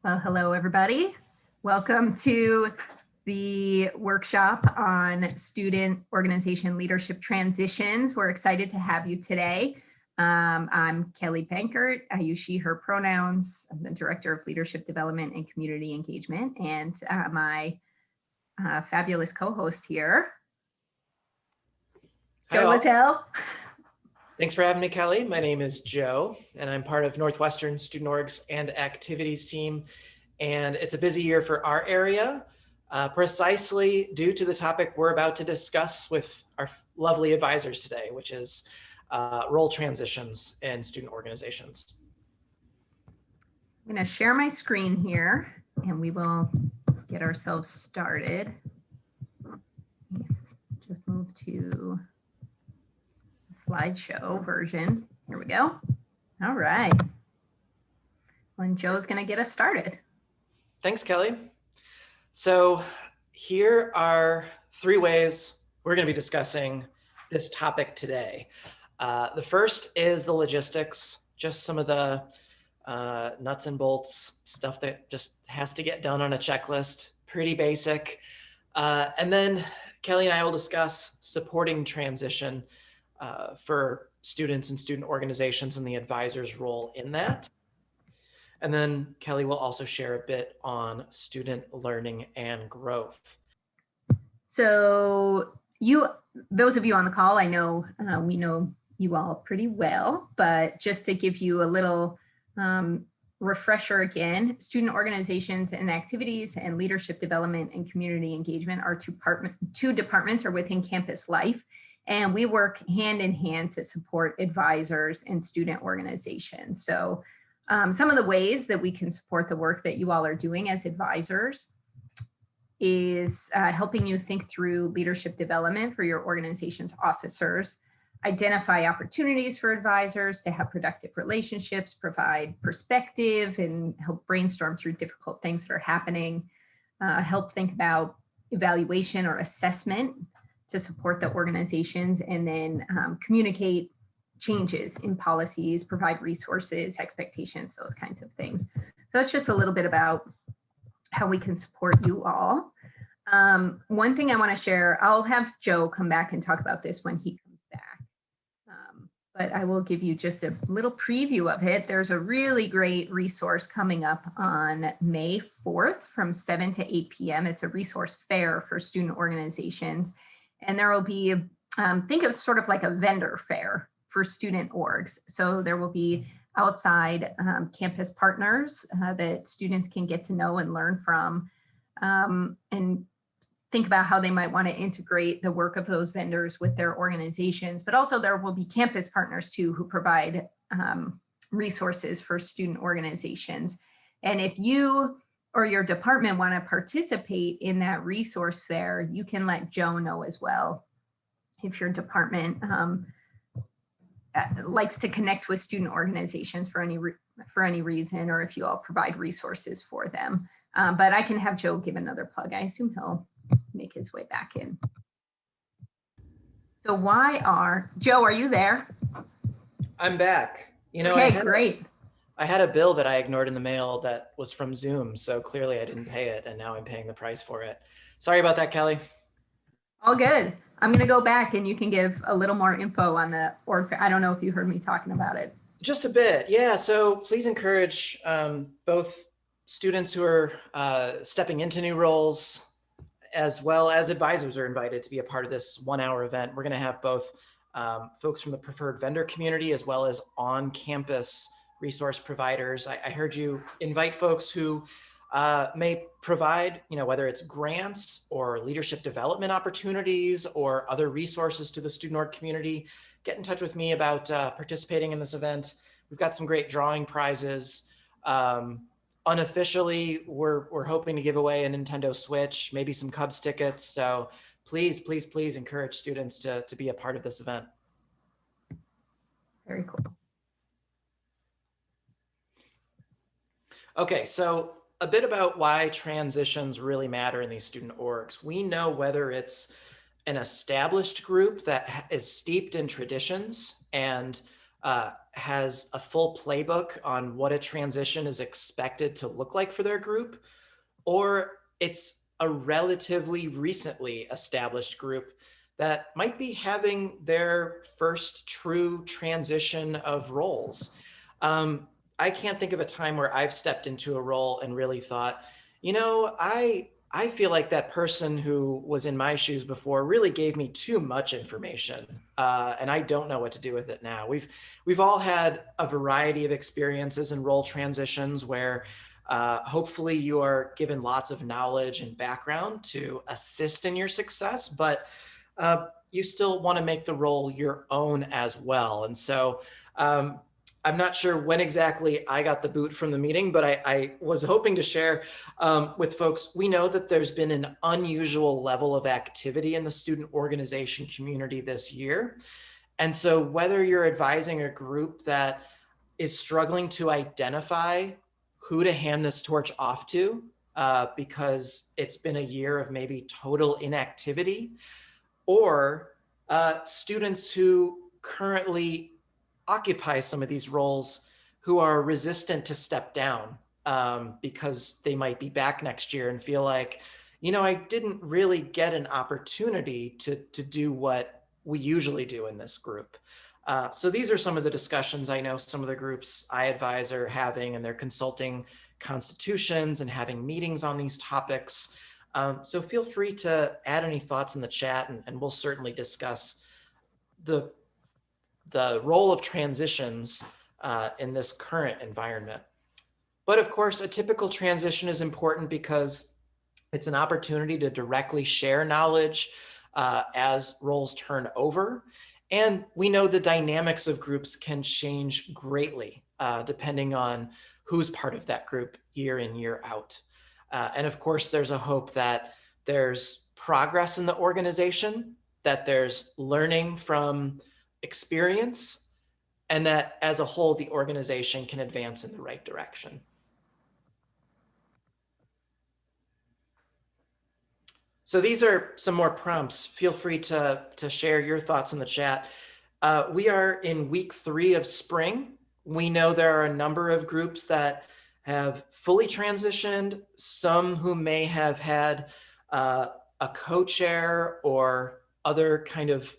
Well, hello, everybody. Welcome to the workshop on student organization leadership transitions. We're excited to have you today. I'm Kelly Benkert. I use she, her pronouns. I'm the Director of Leadership Development and Community Engagement, and my fabulous co-host here, Joe Lattal. Thanks for having me, Kelly. My name is Joe, and I'm part of Northwestern Student Orgs and Activities team. And it's a busy year for our area, precisely due to the topic we're about to discuss with our lovely advisors today, which is role transitions in student organizations. I'm going to share my screen here, and we will get ourselves started. Just move to slideshow version. Here we go. All right. Well, and Joe's going to get us started. Thanks, Kelly. So here are 3 ways we're going to be discussing this topic today. The first is the logistics, just some of the nuts and bolts stuff that just has to get done on a checklist, pretty basic. And then Kelly and I will discuss supporting transition for students and student organizations and the advisor's role in that. And then Kelly will also share a bit on student learning and growth. So those of you on the call, I know we know you all pretty well, but just to give you a little refresher again, student organizations and activities and leadership development and community engagement are two departments are within campus life. And we work hand in hand to support advisors and student organizations. So some of the ways that we can support the work that you all are doing as advisors is helping you think through leadership development for your organization's officers, identify opportunities for advisors to have productive relationships, provide perspective, and help brainstorm through difficult things that are happening, help think about evaluation or assessment to support the organizations, and then communicate changes in policies, provide resources, expectations, those kinds of things. So that's just a little bit about how we can support you all. One thing I want to share, I'll have Joe come back and talk about this when he comes back, but I will give you just a little preview of it. There's a really great resource coming up on May 4th from 7 to 8 p.m. It's a resource fair for student organizations. And there will be, think of sort of like a vendor fair for student orgs. So there will be outside campus partners that students can get to know and learn from, and think about how they might want to integrate the work of those vendors with their organizations. But also there will be campus partners too who provide resources for student organizations. And if you or your department want to participate in that resource fair, you can let Joe know as well. If your department likes to connect with student organizations for any reason, or if you all provide resources for them. But I can have Joe give another plug. I assume he'll make his way back in. So Joe, are you there? I'm back. You know, okay, great. I had a bill that I ignored in the mail that was from Zoom, so clearly I didn't pay it, and now I'm paying the price for it. Sorry about that, Kelly. All good. I'm going to go back and you can give a little more info on the org. I don't know if you heard me talking about it. Just a bit, yeah. So please encourage both students who are stepping into new roles, as well as advisors are invited to be a part of this 1-hour event. We're going to have both folks from the preferred vendor community as well as on-campus resource providers. I heard you invite folks who may provide, whether it's grants or leadership development opportunities or other resources to the student org community. Get in touch with me about participating in this event. We've got some great drawing prizes. Unofficially, we're hoping to give away a Nintendo Switch, maybe some Cubs tickets. So please, please, please encourage students to be a part of this event. Very cool. Okay, so a bit about why transitions really matter in these student orgs. We know whether it's an established group that is steeped in traditions and has a full playbook on what a transition is expected to look like for their group, or it's a relatively recently established group that might be having their first true transition of roles. I can't think of a time where I've stepped into a role and really thought, I feel like that person who was in my shoes before really gave me too much information, and I don't know what to do with it now. We've all had a variety of experiences and role transitions where hopefully you are given lots of knowledge and background to assist in your success, but you still want to make the role your own as well. And so I'm not sure when exactly I got the boot from the meeting, but I was hoping to share with folks. We know that there's been an unusual level of activity in the student organization community this year. And so whether you're advising a group that is struggling to identify who to hand this torch off to, because it's been a year of maybe total inactivity, or students who currently occupy some of these roles who are resistant to step down because they might be back next year and feel like, I didn't really get an opportunity to do what we usually do in this group. So these are some of the discussions I know some of the groups I advise are having, and they're consulting constitutions and having meetings on these topics. So feel free to add any thoughts in the chat, and we'll certainly discuss the role of transitions in this current environment. But of course, a typical transition is important because it's an opportunity to directly share knowledge as roles turn over. And we know the dynamics of groups can change greatly depending on who's part of that group year in, year out. And of course, there's a hope that there's progress in the organization, that there's learning from experience, and that as a whole, the organization can advance in the right direction. So these are some more prompts. Feel free to share your thoughts in the chat. We are in week 3 of spring. We know there are a number of groups that have fully transitioned, some who may have had a co-chair or other kind of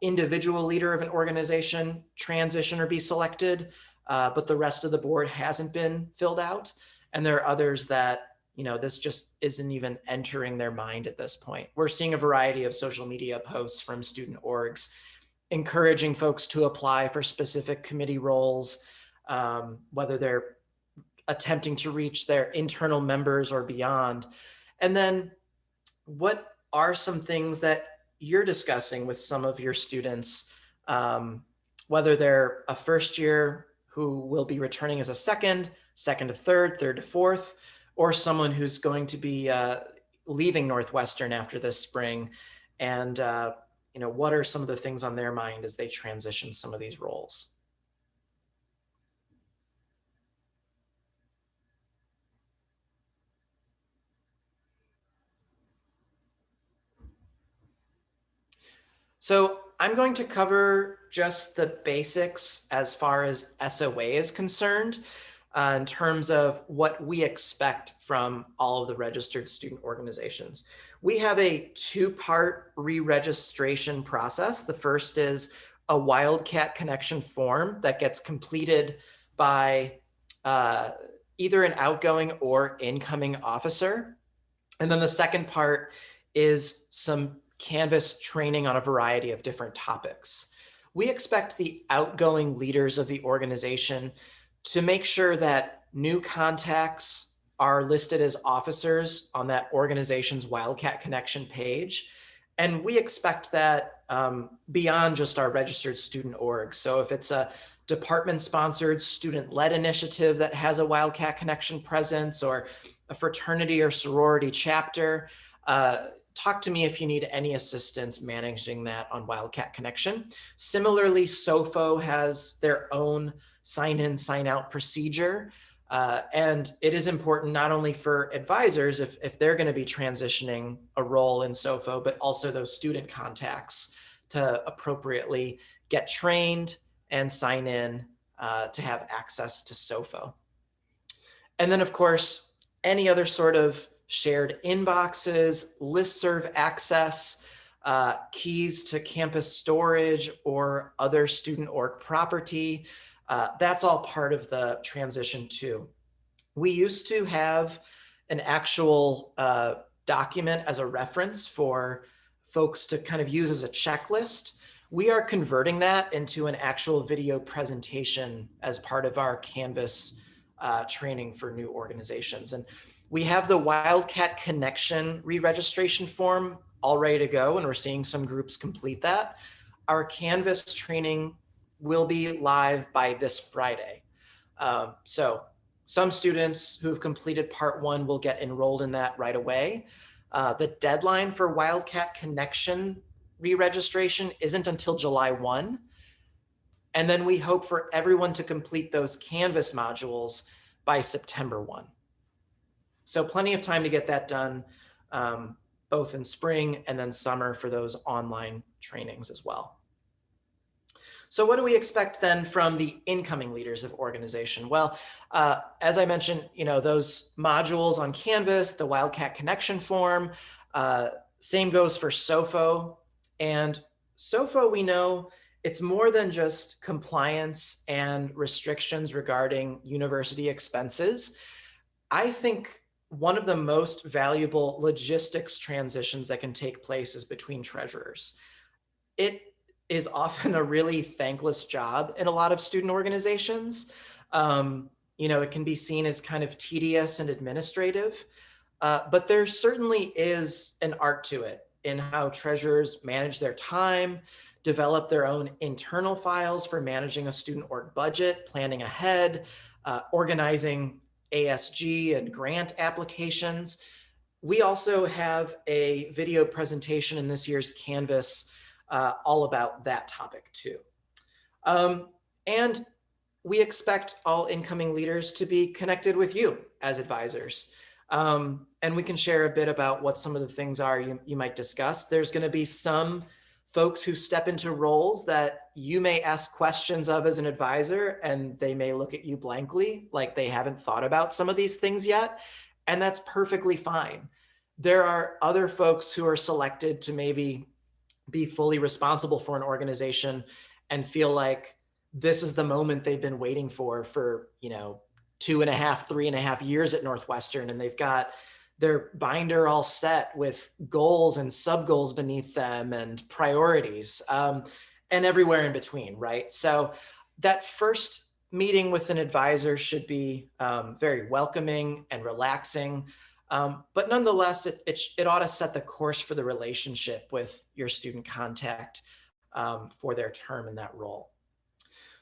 individual leader of an organization transition or be selected, but the rest of the board hasn't been filled out. And there are others that, this just isn't even entering their mind at this point. We're seeing a variety of social media posts from student orgs encouraging folks to apply for specific committee roles, whether they're attempting to reach their internal members or beyond. And then what are some things that you're discussing with some of your students, whether they're a first year who will be returning as a second to third to fourth, or someone who's going to be leaving Northwestern after this spring, and what are some of the things on their mind as they transition some of these roles? So I'm going to cover just the basics as far as SOA is concerned, in terms of what we expect from all of the registered student organizations. We have a 2-part re-registration process. The first is a Wildcat Connection form that gets completed by either an outgoing or incoming officer. And then the second part is some Canvas training on a variety of different topics. We expect the outgoing leaders of the organization to make sure that new contacts are listed as officers on that organization's Wildcat Connection page. And we expect that beyond just our registered student org. So if it's a department-sponsored student-led initiative that has a Wildcat Connection presence, or a fraternity or sorority chapter, talk to me if you need any assistance managing that on Wildcat Connection. Similarly, SOFO has their own sign-in, sign-out procedure. And it is important not only for advisors, if they're going to be transitioning a role in SOFO, but also those student contacts to appropriately get trained and sign in to have access to SOFO. And then, of course, any other sort of shared inboxes, listserv access, keys to campus storage or other student org property, that's all part of the transition too. We used to have an actual document as a reference for folks to kind of use as a checklist. We are converting that into an actual video presentation as part of our Canvas training for new organizations. And we have the Wildcat Connection re-registration form all ready to go, and we're seeing some groups complete that. Our Canvas training will be live by this Friday. So some students who've completed part 1 will get enrolled in that right away. The deadline for Wildcat Connection re-registration isn't until July 1. And then we hope for everyone to complete those Canvas modules by September 1. So plenty of time to get that done, both in spring and then summer for those online trainings as well. So what do we expect then from the incoming leaders of organization? Well, as I mentioned, those modules on Canvas, the Wildcat Connection form, same goes for SOFO. And SOFO, we know it's more than just compliance and restrictions regarding university expenses. I think one of the most valuable logistics transitions that can take place is between treasurers. It is often a really thankless job in a lot of student organizations. It can be seen as kind of tedious and administrative, but there certainly is an art to it in how treasurers manage their time, develop their own internal files for managing a student org budget, planning ahead, organizing ASG and grant applications. We also have a video presentation in this year's Canvas all about that topic too. And we expect all incoming leaders to be connected with you as advisors. And we can share a bit about what some of the things are you might discuss. There's going to be some folks who step into roles that you may ask questions of as an advisor, and they may look at you blankly, like they haven't thought about some of these things yet. And that's perfectly fine. There are other folks who are selected to maybe be fully responsible for an organization and feel like this is the moment they've been waiting for 2.5, 3.5 years at Northwestern, and they've got their binder all set with goals and sub goals beneath them and priorities, and everywhere in between, right? So that first meeting with an advisor should be very welcoming and relaxing. But nonetheless, it ought to set the course for the relationship with your student contact for their term in that role.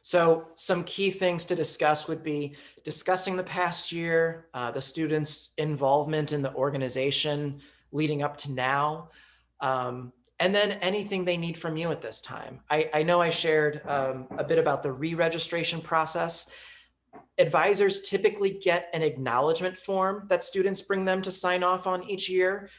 So some key things to discuss would be discussing the past year, the students' involvement in the organization leading up to now, and then anything they need from you at this time. I know I shared a bit about the re-registration process. Advisors typically get an acknowledgement form that students bring them to sign off on each year.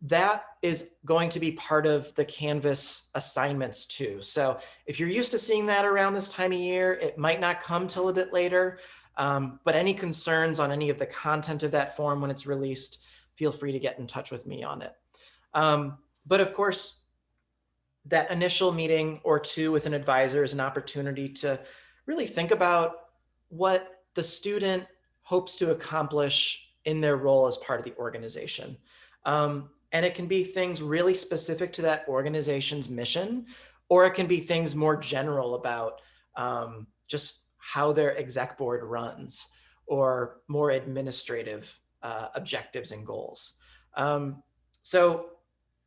That is going to be part of the Canvas assignments too. So if you're used to seeing that around this time of year, it might not come till a bit later, but any concerns on any of the content of that form when it's released, feel free to get in touch with me on it. But of course, that initial meeting or two with an advisor is an opportunity to really think about what the student hopes to accomplish in their role as part of the organization. And it can be things really specific to that organization's mission, or it can be things more general about just how their exec board runs, or more administrative objectives and goals. So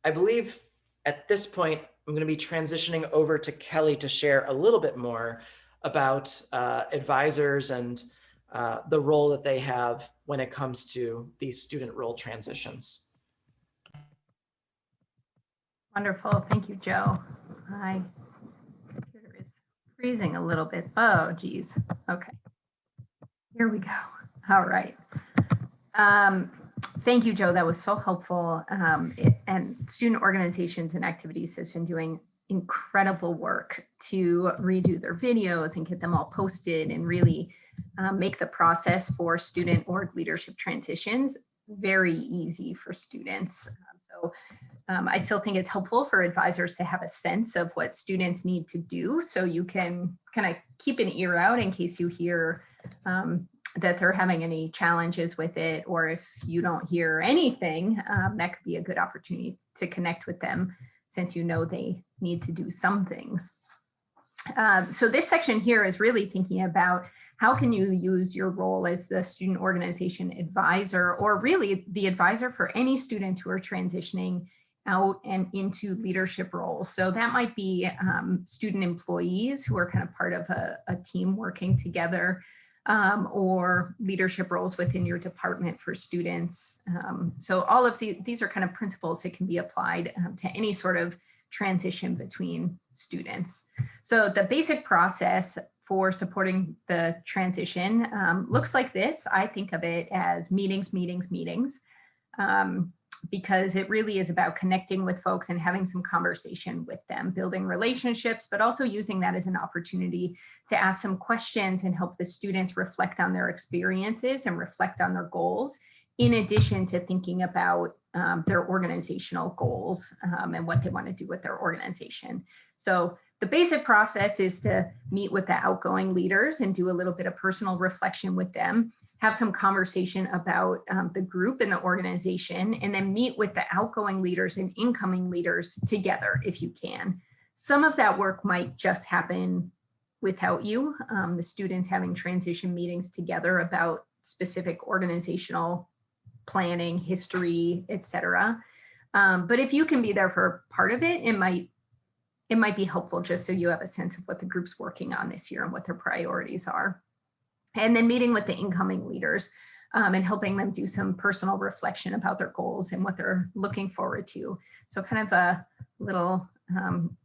I believe at this point, I'm going to be transitioning over to Kelly to share a little bit more about advisors and the role that they have when it comes to these student role transitions. Wonderful. Thank you, Joe. My computer is freezing a little bit. Oh, geez. Okay. Here we go. All right. Thank you, Joe. That was so helpful. And student organizations and activities has been doing incredible work to redo their videos and get them all posted and really make the process for student org leadership transitions very easy for students. I still think it's helpful for advisors to have a sense of what students need to do, so you can kind of keep an ear out in case you hear that they're having any challenges with it, or if you don't hear anything, that could be a good opportunity to connect with them, since you know they need to do some things. So this section here is really thinking about how can you use your role as the student organization advisor, or really the advisor for any students who are transitioning out and into leadership roles. So that might be student employees who are kind of part of a team working together, or leadership roles within your department for students. So all of these are kind of principles that can be applied to any sort of transition between students. So the basic process for supporting the transition looks like this. I think of it as meetings, because it really is about connecting with folks and having some conversation with them, building relationships, but also using that as an opportunity to ask some questions and help the students reflect on their experiences and reflect on their goals, in addition to thinking about their organizational goals and what they want to do with their organization. So the basic process is to meet with the outgoing leaders and do a little bit of personal reflection with them, have some conversation about the group and the organization, and then meet with the outgoing leaders and incoming leaders together if you can. Some of that work might just happen without you, the students having transition meetings together about specific organizational planning, history, etc. But if you can be there for part of it, it might be helpful just so you have a sense of what the group's working on this year and what their priorities are. And then meeting with the incoming leaders and helping them do some personal reflection about their goals and what they're looking forward to. So kind of a little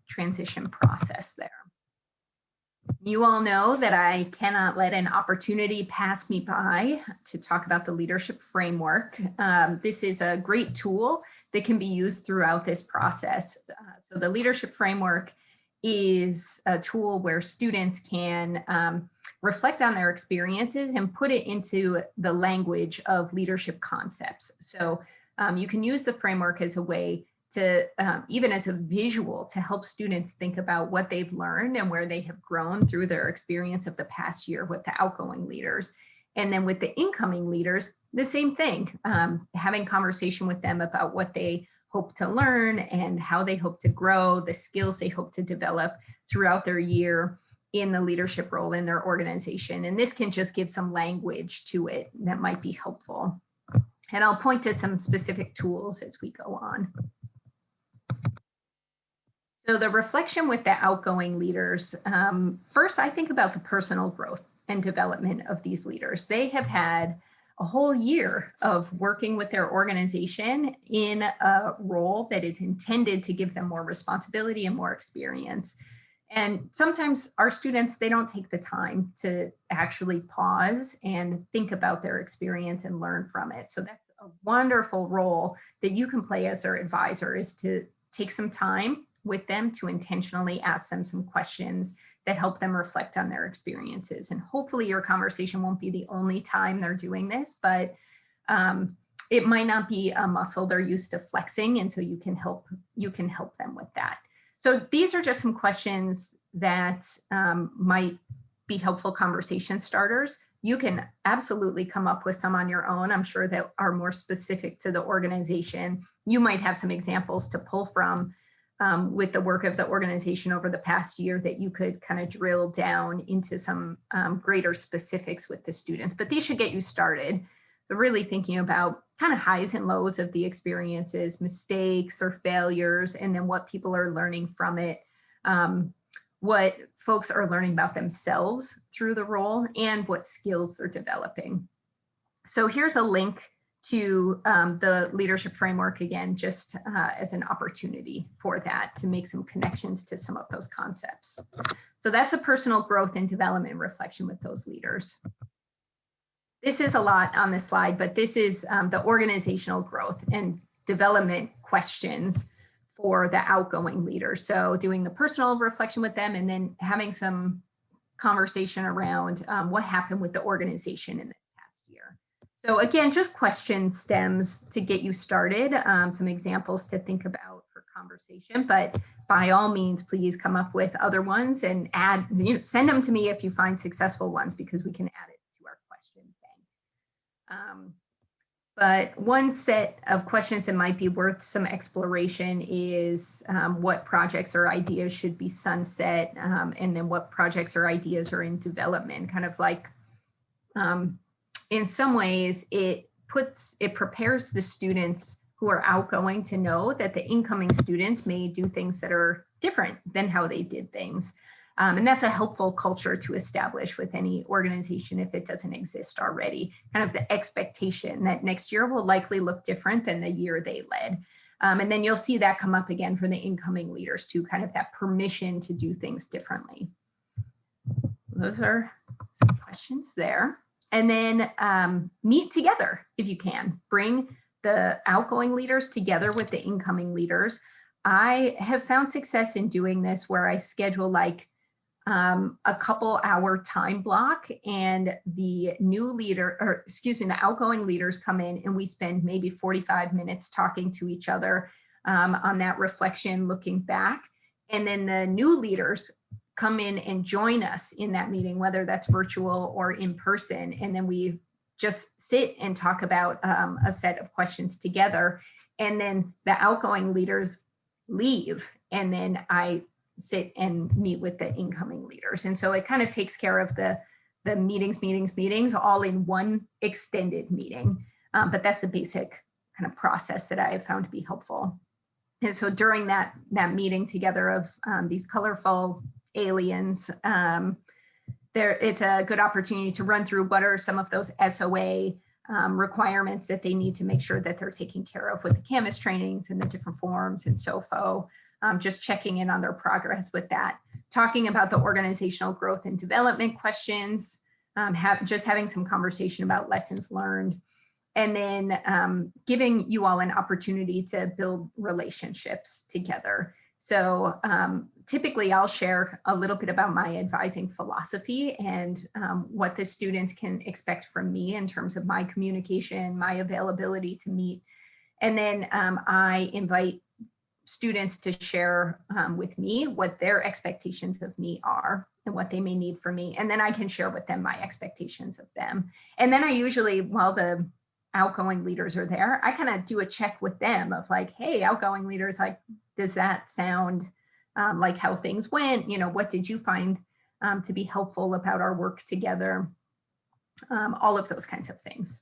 transition process there. You all know that I cannot let an opportunity pass me by to talk about the leadership framework. This is a great tool that can be used throughout this process. So the leadership framework is a tool where students can reflect on their experiences and put it into the language of leadership concepts. So you can use the framework as a way to, even as a visual, to help students think about what they've learned and where they have grown through their experience of the past year with the outgoing leaders. And then with the incoming leaders, the same thing, having conversation with them about what they hope to learn and how they hope to grow, the skills they hope to develop throughout their year in the leadership role in their organization. And this can just give some language to it that might be helpful. And I'll point to some specific tools as we go on. So the reflection with the outgoing leaders, first I think about the personal growth and development of these leaders. They have had a whole year of working with their organization in a role that is intended to give them more responsibility and more experience. And sometimes our students, they don't take the time to actually pause and think about their experience and learn from it. So that's a wonderful role that you can play as their advisor, is to take some time with them to intentionally ask them some questions that help them reflect on their experiences. And hopefully your conversation won't be the only time they're doing this, but it might not be a muscle they're used to flexing. And so you can help them with that. So these are just some questions that might be helpful conversation starters. You can absolutely come up with some on your own, I'm sure, that are more specific to the organization. You might have some examples to pull from with the work of the organization over the past year that you could kind of drill down into some greater specifics with the students, but these should get you started. So really thinking about kind of highs and lows of the experiences, mistakes or failures, and then what people are learning from it, what folks are learning about themselves through the role, and what skills they're developing. So here's a link to the leadership framework again, just as an opportunity for that, to make some connections to some of those concepts. So that's a personal growth and development reflection with those leaders. This is a lot on this slide, but this is the organizational growth and development questions for the outgoing leaders. So doing the personal reflection with them and then having some conversation around what happened with the organization in this past year. So again, just question stems to get you started, some examples to think about for conversation, but by all means, please come up with other ones and add, send them to me if you find successful ones, because we can add it to our question bank. But one set of questions that might be worth some exploration is what projects or ideas should be sunset, and then what projects or ideas are in development. Kind of like, in some ways, it prepares the students who are outgoing to know that the incoming students may do things that are different than how they did things. And that's a helpful culture to establish with any organization if it doesn't exist already. Kind of the expectation that next year will likely look different than the year they led. And then you'll see that come up again for the incoming leaders too, kind of that permission to do things differently. Those are some questions there. And then meet together if you can. Bring the outgoing leaders together with the incoming leaders. I have found success in doing this where I schedule like a couple hour time block, and the the outgoing leaders come in and we spend maybe 45 minutes talking to each other on that reflection, looking back. And then the new leaders come in and join us in that meeting, whether that's virtual or in person. And then we just sit and talk about a set of questions together. And then the outgoing leaders leave, and then I sit and meet with the incoming leaders. And so it kind of takes care of the meetings all in one extended meeting. But that's the basic kind of process that I have found to be helpful. And so during that meeting together of these colorful aliens, it's a good opportunity to run through what are some of those SOA requirements that they need to make sure that they're taken care of with the Canvas trainings and the different forms and SOFO. Just checking in on their progress with that, talking about the organizational growth and development questions, just having some conversation about lessons learned, and then giving you all an opportunity to build relationships together. So typically I'll share a little bit about my advising philosophy and what the students can expect from me in terms of my communication, my availability to meet. And then I invite students to share with me what their expectations of me are and what they may need from me. And then I can share with them my expectations of them. And then I usually, while the outgoing leaders are there, I kind of do a check with them of like, hey, outgoing leaders, like, does that sound like how things went? What did you find to be helpful about our work together? All of those kinds of things.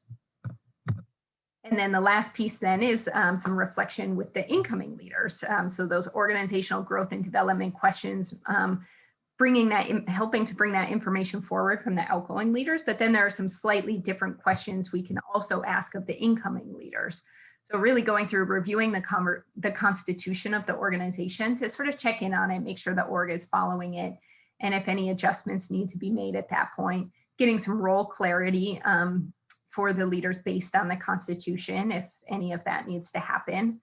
And then the last piece then is some reflection with the incoming leaders. So those organizational growth and development questions, helping to bring that information forward from the outgoing leaders. But then there are some slightly different questions we can also ask of the incoming leaders. So really going through reviewing the constitution of the organization to sort of check in on it, make sure the org is following it. And if any adjustments need to be made at that point, getting some role clarity for the leaders based on the Constitution, if any of that needs to happen.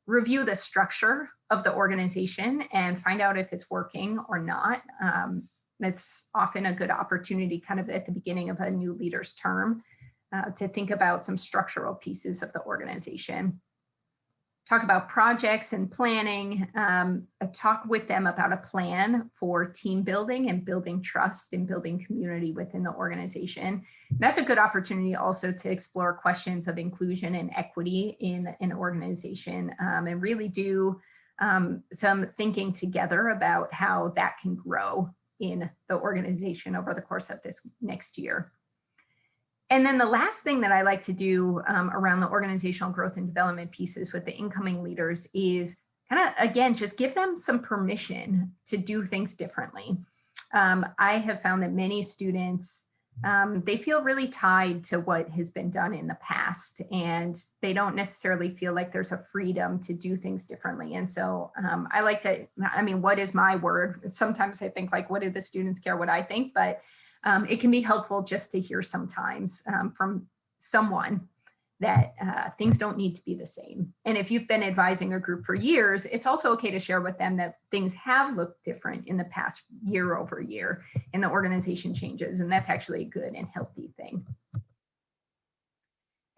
Review the structure of the organization and find out if it's working or not. That's often a good opportunity kind of at the beginning of a new leader's term to think about some structural pieces of the organization. Talk about projects and planning, talk with them about a plan for team building and building trust and building community within the organization. That's a good opportunity also to explore questions of inclusion and equity in an organization and really do some thinking together about how that can grow in the organization over the course of this next year. And then the last thing that I like to do around the organizational growth and development pieces with the incoming leaders is kind of, again, just give them some permission to do things differently. I have found that many students, they feel really tied to what has been done in the past, and they don't necessarily feel like there's a freedom to do things differently. And so I like to, what is my word? Sometimes I think like, what do the students care what I think? But it can be helpful just to hear sometimes from someone that things don't need to be the same. And if you've been advising a group for years, it's also okay to share with them that things have looked different in the past year over year and the organization changes. And that's actually a good and healthy thing.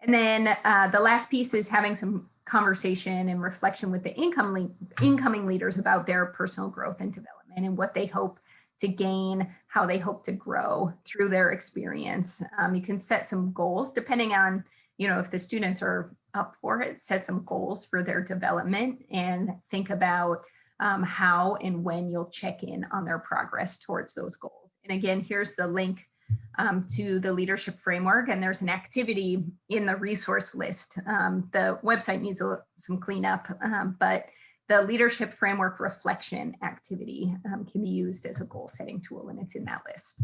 And then the last piece is having some conversation and reflection with the incoming leaders about their personal growth and development and what they hope to gain, how they hope to grow through their experience. You can set some goals depending on, if the students are up for it, set some goals for their development and think about how and when you'll check in on their progress towards those goals. And again, here's the link to the leadership framework, and there's an activity in the resource list. The website needs some cleanup, but the leadership framework reflection activity can be used as a goal setting tool, and it's in that list.